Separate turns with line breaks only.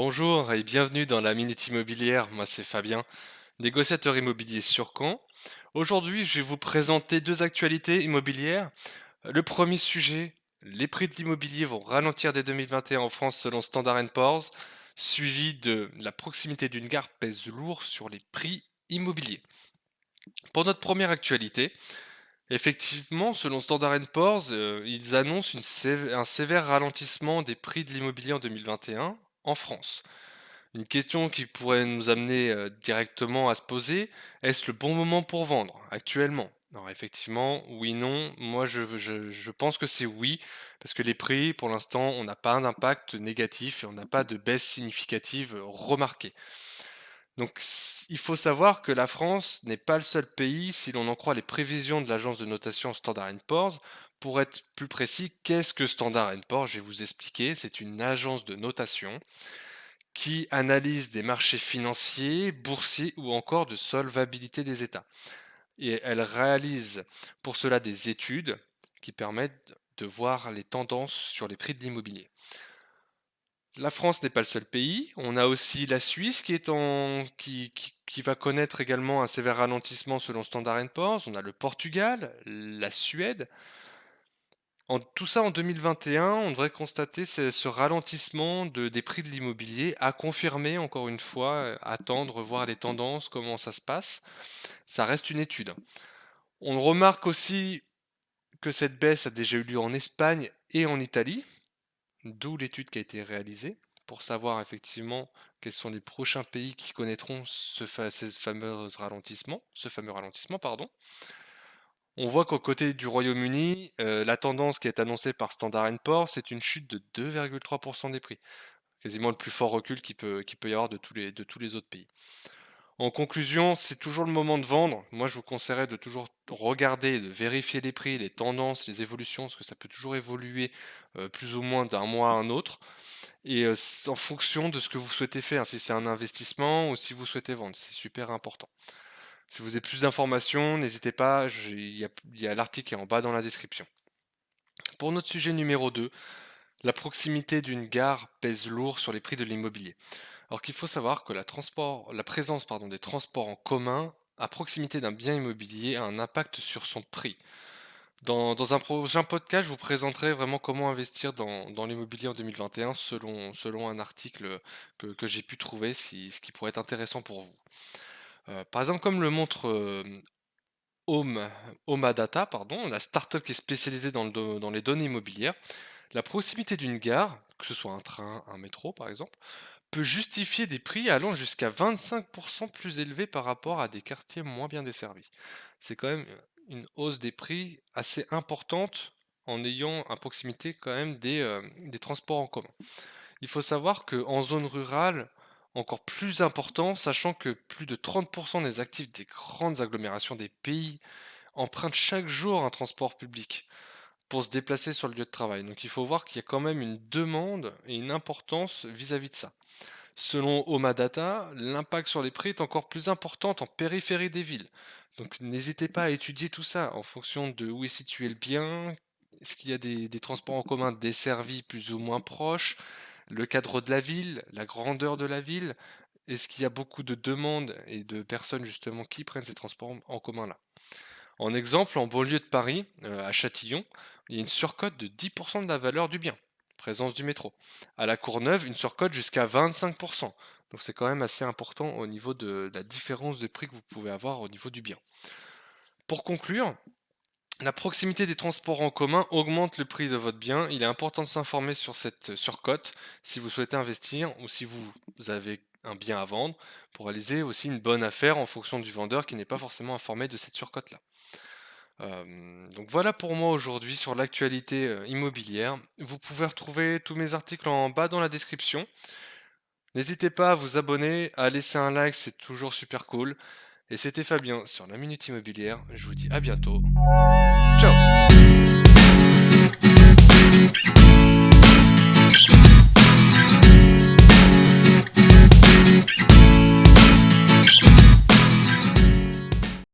Bonjour et bienvenue dans la Minute Immobilière, moi c'est Fabien, négociateur immobilier sur Caen. Aujourd'hui je vais vous présenter deux actualités immobilières. Le premier sujet, les prix de l'immobilier vont ralentir dès 2021 en France selon Standard Poor's, suivi de la proximité d'une gare pèse lourd sur les prix immobiliers. Pour notre première actualité, effectivement, selon Standard Poor's, ils annoncent un sévère ralentissement des prix de l'immobilier en 2021 en France. Une question qui pourrait nous amener directement à se poser, est-ce le bon moment pour vendre actuellement? Alors effectivement, oui, non. Moi, je pense que c'est oui, parce que les prix, pour l'instant, on n'a pas d'impact négatif et on n'a pas de baisse significative remarquée. Donc il faut savoir que la France n'est pas le seul pays, si l'on en croit les prévisions de l'agence de notation Standard Poor's. Pour être plus précis, qu'est-ce que Standard Poor's? Je vais vous expliquer. C'est une agence de notation qui analyse des marchés financiers, boursiers ou encore de solvabilité des États. Et elle réalise pour cela des études qui permettent de voir les tendances sur les prix de l'immobilier. La France n'est pas le seul pays, on a aussi la Suisse qui va connaître également un sévère ralentissement selon Standard Poor's, on a le Portugal, la Suède. Tout ça en 2021, on devrait constater ce ralentissement des prix de l'immobilier, à confirmer encore une fois, attendre, voir les tendances, comment ça se passe. Ça reste une étude. On remarque aussi que cette baisse a déjà eu lieu en Espagne et en Italie, d'où l'étude qui a été réalisée, pour savoir effectivement quels sont les prochains pays qui connaîtront ce fameux ralentissement, pardon. On voit qu'au côté du Royaume-Uni, la tendance qui est annoncée par Standard Poor's, c'est une chute de 2,3% des prix. Quasiment le plus fort recul qu'il peut y avoir de tous les autres pays. En conclusion, c'est toujours le moment de vendre. Moi, je vous conseillerais de toujours regarder, de vérifier les prix, les tendances, les évolutions, parce que ça peut toujours évoluer plus ou moins d'un mois à un autre. Et en fonction de ce que vous souhaitez faire, si c'est un investissement ou si vous souhaitez vendre, c'est super important. Si vous avez plus d'informations, n'hésitez pas, il y a l'article qui est en bas dans la description. Pour notre sujet numéro 2, la proximité d'une gare pèse lourd sur les prix de l'immobilier. Alors qu'il faut savoir que la présence des transports en commun à proximité d'un bien immobilier a un impact sur son prix. Dans un prochain podcast, je vous présenterai vraiment comment investir dans l'immobilier en 2021 selon un article que j'ai pu trouver, ce qui pourrait être intéressant pour vous. Par exemple, comme le montre Home, Data, pardon, la startup qui est spécialisée dans les données immobilières, la proximité d'une gare, que ce soit un train, un métro par exemple, peut justifier des prix allant jusqu'à 25% plus élevés par rapport à des quartiers moins bien desservis. C'est quand même une hausse des prix assez importante en ayant à proximité quand même des transports en commun. Il faut savoir qu'en zone rurale, encore plus important, sachant que plus de 30% des actifs des grandes agglomérations des pays empruntent chaque jour un transport public pour se déplacer sur le lieu de travail. Donc il faut voir qu'il y a quand même une demande et une importance vis-à-vis de ça. Selon Omadata, l'impact sur les prix est encore plus important en périphérie des villes. Donc n'hésitez pas à étudier tout ça en fonction de où est situé le bien, est-ce qu'il y a des transports en commun desservis plus ou moins proches, le cadre de la ville, la grandeur de la ville, est-ce qu'il y a beaucoup de demandes et de personnes justement qui prennent ces transports en commun là. En exemple, en banlieue de Paris, à Châtillon, il y a une surcote de 10% de la valeur du bien, présence du métro. À la Courneuve, une surcote jusqu'à 25%. Donc c'est quand même assez important au niveau de la différence de prix que vous pouvez avoir au niveau du bien. Pour conclure, la proximité des transports en commun augmente le prix de votre bien. Il est important de s'informer sur cette surcote si vous souhaitez investir ou si vous avez un bien à vendre pour réaliser aussi une bonne affaire en fonction du vendeur qui n'est pas forcément informé de cette surcote-là. Donc voilà pour moi aujourd'hui sur l'actualité immobilière. Vous pouvez retrouver tous mes articles en bas dans la description. N'hésitez pas à vous abonner, à laisser un like, c'est toujours super cool. Et c'était Fabien sur la Minute Immobilière. Je vous dis à bientôt. Ciao!